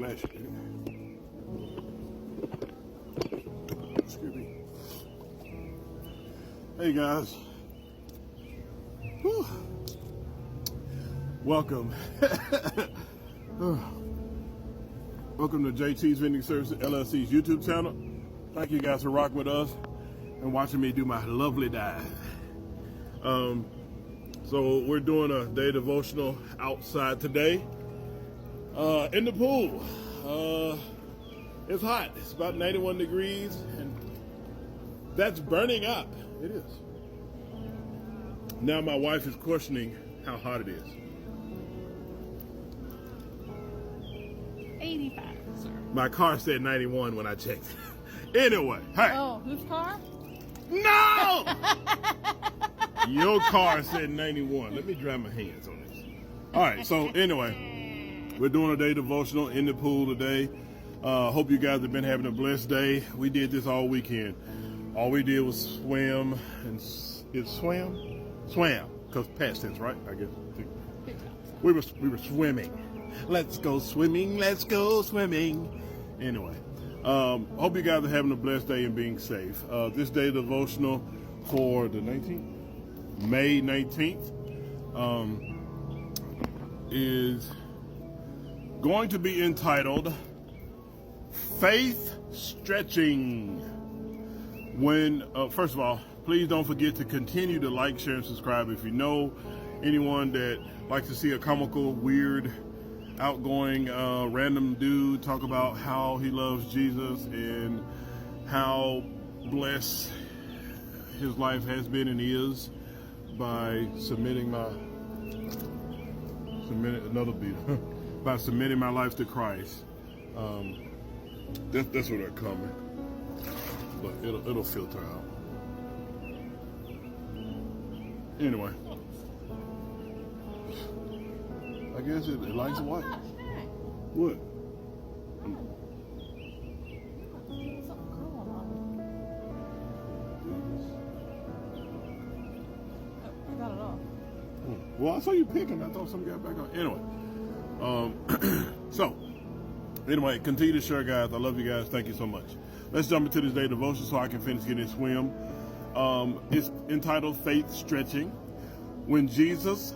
Splash it. Excuse me. Hey guys. Whew. Welcome. Welcome to JT's Vending Services LLC's YouTube channel. Thank you guys for rocking with us and watching me do my lovely dive. So we're doing a day devotional outside today. In the pool. It's hot. It's about 91 degrees and that's burning up. It is. Now my wife is questioning how hot it is. 85, sir. My car said 91 when I checked. Anyway, hey. Oh, whose car? No! Your car said 91. Let me dry my hands on this. All right, so anyway, we're doing a day devotional in the pool today. Hope you guys have been having a blessed day. We did this all weekend. All we did was swim and swam, because past tense, right? I guess. We were swimming. Let's go swimming. Let's go swimming. Anyway, hope you guys are having a blessed day and being safe. This day devotional for the 19th, May 19th, is going to be entitled Faith Stretching. When, first of all, please don't forget to continue to like, share, and subscribe. If you know anyone that likes to see a comical, weird, outgoing, random dude talk about how he loves Jesus and how blessed his life has been and is by submitting my life to Christ. That's where they're coming, but it'll filter out. Anyway, I guess it likes white. What? I got it off. Well, I saw you picking. I thought something got back on. Anyway, so anyway, continue to share, guys. I love you guys. Thank you so much. Let's jump into this day devotion so I can finish getting a swim. It's entitled Faith Stretching. When Jesus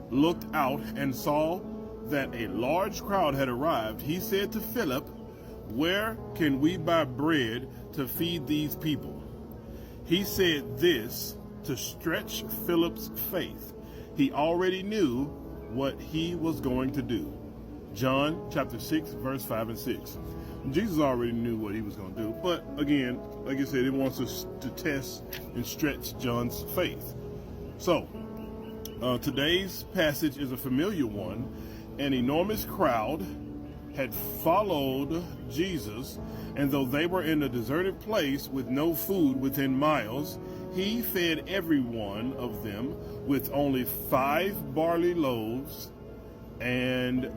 looked out and saw that a large crowd had arrived, he said to Philip, "Where can we buy bread to feed these people?" He said this to stretch Philip's faith. He already knew what he was going to do. John chapter 6, verse 5 and 6. Jesus already knew what he was going to do. But again, like I said, he wants us to test and stretch John's faith. So, today's passage is a familiar one. An enormous crowd had followed Jesus, and though they were in a deserted place with no food within miles, he fed every one of them with only 5 barley loaves and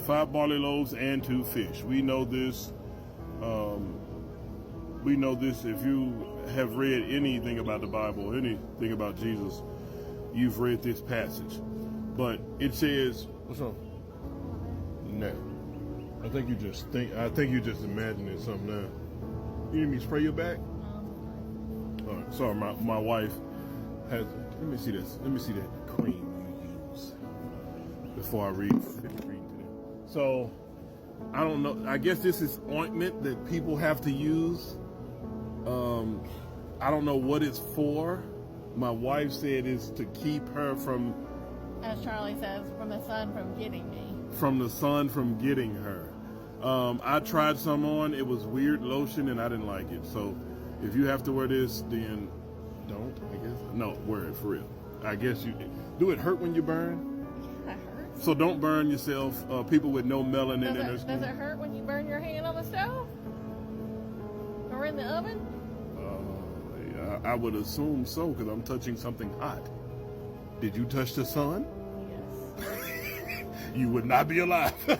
5 barley loaves and 2 fish. We know this. We know this. If you have read anything about the Bible, anything about Jesus, you've read this passage. But it says, what's wrong? No. I think you just imagining something now. You need me to spray your back? All right, sorry, my wife has, let me see this. Let me see that cream you use before I read to them. So, I don't know. I guess this is ointment that people have to use. I don't know what it's for. My wife said it's to keep her from, as Charlie says, from the sun from getting me. From the sun from getting her. I tried some on. It was weird lotion and I didn't like it. So if you have to wear this, then don't, I guess. No, wear it for real. I guess you do. It hurt when you burn? That hurts. So don't burn yourself. People with no melanin in their skin. Does it hurt when you burn your hand on the stove? Or in the oven? I would assume so, because I'm touching something hot. Did you touch the sun? Yes. You would not be alive. The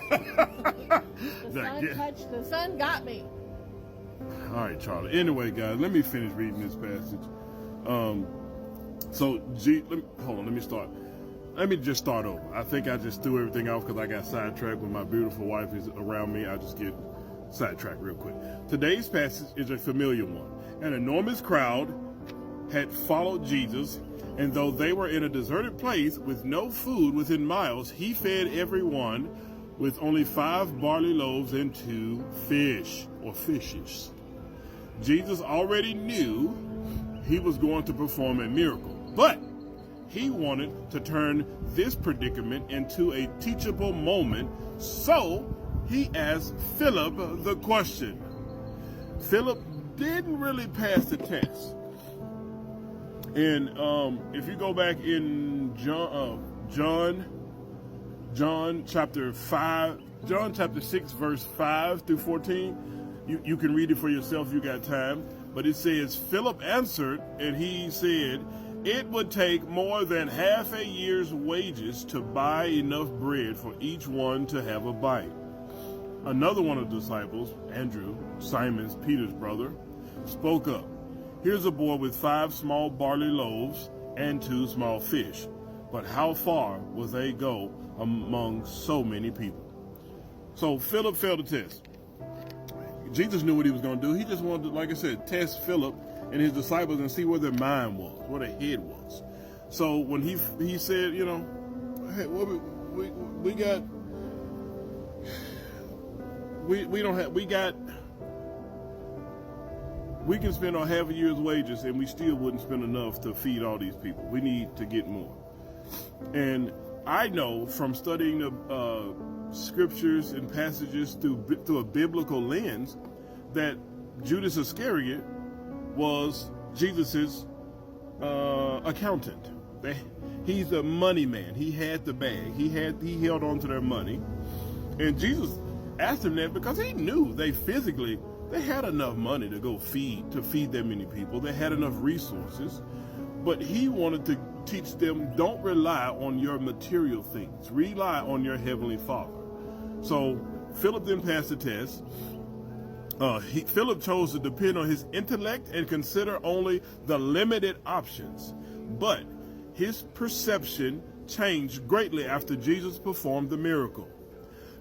sun got me. All right, Charlie. Anyway, guys, let me finish reading this passage. Hold on, let me start. let me just start over. I think I just threw everything off because I got sidetracked. When my beautiful wife is around me, I just get sidetracked real quick. Today's passage is a familiar one. An enormous crowd had followed Jesus, and though they were in a deserted place with no food within miles, he fed everyone with only 5 barley loaves and 2 fish or fishes. Jesus already knew he was going to perform a miracle, but he wanted to turn this predicament into a teachable moment, so he asked Philip the question. Philip didn't really pass the test. And if you go back in John chapter 6, verse 5 through 14, you can read it for yourself if you got time. But it says, Philip answered, and he said, it would take more than half a year's wages to buy enough bread for each one to have a bite. Another one of the disciples, Andrew, Simon Peter's brother, spoke up. Here's a boy with 5 small barley loaves and 2 small fish. But how far will they go among so many people? So Philip failed the test. Jesus knew what he was going to do. He just wanted to, like I said, test Philip and his disciples and see where their mind was, where their head was. So when he said, you know, hey, we can spend our half a year's wages and we still wouldn't spend enough to feed all these people. We need to get more. And I know from studying the scriptures and passages through a biblical lens that Judas Iscariot was Jesus's accountant. He's the money man. He had the bag. He held on to their money. And Jesus asked him that because he knew they had enough money to feed that many people. They had enough resources. But he wanted to teach them, don't rely on your material things. Rely on your heavenly Father. So Philip didn't pass the test. Philip chose to depend on his intellect and consider only the limited options. But his perception changed greatly after Jesus performed the miracle.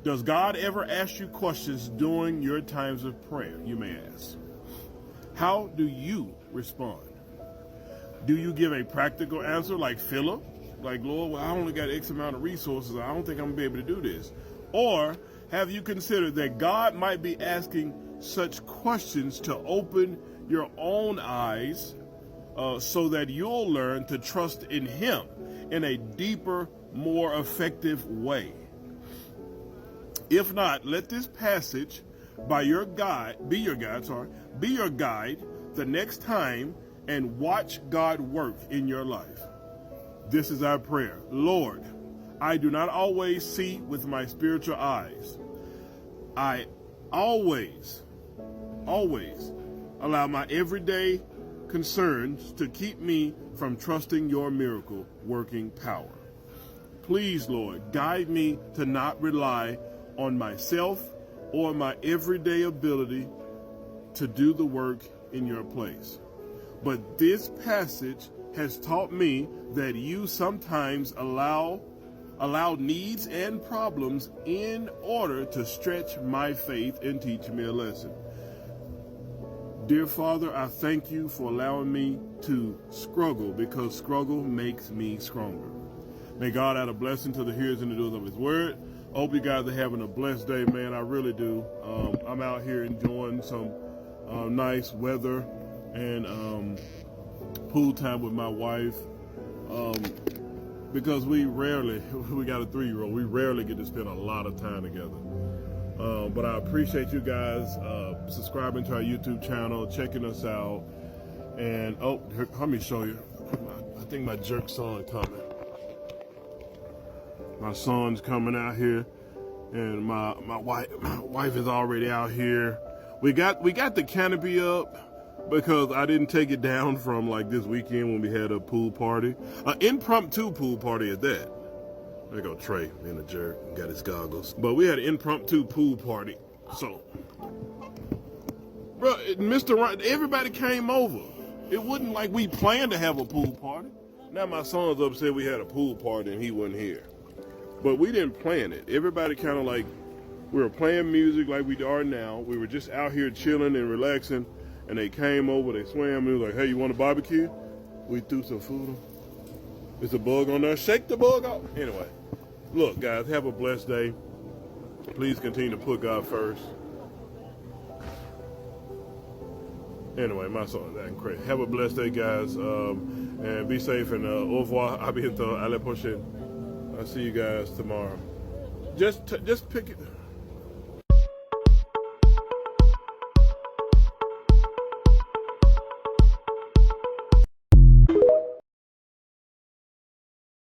Does God ever ask you questions during your times of prayer, you may ask? How do you respond? Do you give a practical answer like Philip? Like, Lord, well, I only got X amount of resources. I don't think I'm going to be able to do this. Or have you considered that God might be asking such questions to open your own eyes so that you'll learn to trust in Him in a deeper, more effective way? If not, let this passage be your guide the next time and watch God work in your life. This is our prayer. Lord, I do not always see with my spiritual eyes. I always allow my everyday concerns to keep me from trusting your miracle working power. Please, Lord, guide me to not rely on myself or my everyday ability to do the work in your place. But this passage has taught me that you sometimes allow needs and problems in order to stretch my faith and teach me a lesson. Dear Father, I thank you for allowing me to struggle, because struggle makes me stronger. May God add a blessing to the hearers and the doers of His word. I hope you guys are having a blessed day, man. I really do. I'm out here enjoying some nice weather and pool time with my wife. Because we got a 3-year-old, we rarely get to spend a lot of time together. But I appreciate you guys subscribing to our YouTube channel, checking us out. And, let me show you. I think my jerk son coming. My son's coming out here, and my wife is already out here. We got the canopy up because I didn't take it down from like this weekend when we had a pool party, an impromptu pool party at that. There go Trey, being a jerk, got his goggles. But we had an impromptu pool party, so bro, Mr. Ryan, everybody came over. It wasn't like we planned to have a pool party. Now my son's upset we had a pool party and he wasn't here. But we didn't plan it. Everybody kind of like, we were playing music like we are now. We were just out here chilling and relaxing. And they came over, they swam. We was like, hey, you want a barbecue? We threw some food on. There's a bug on there. Shake the bug off. Anyway, look, guys, have a blessed day. Please continue to put God first. Anyway, my son's acting crazy. Have a blessed day, guys. And be safe. And au revoir. À bientôt. À la prochaine. I'll see you guys tomorrow. Just pick it.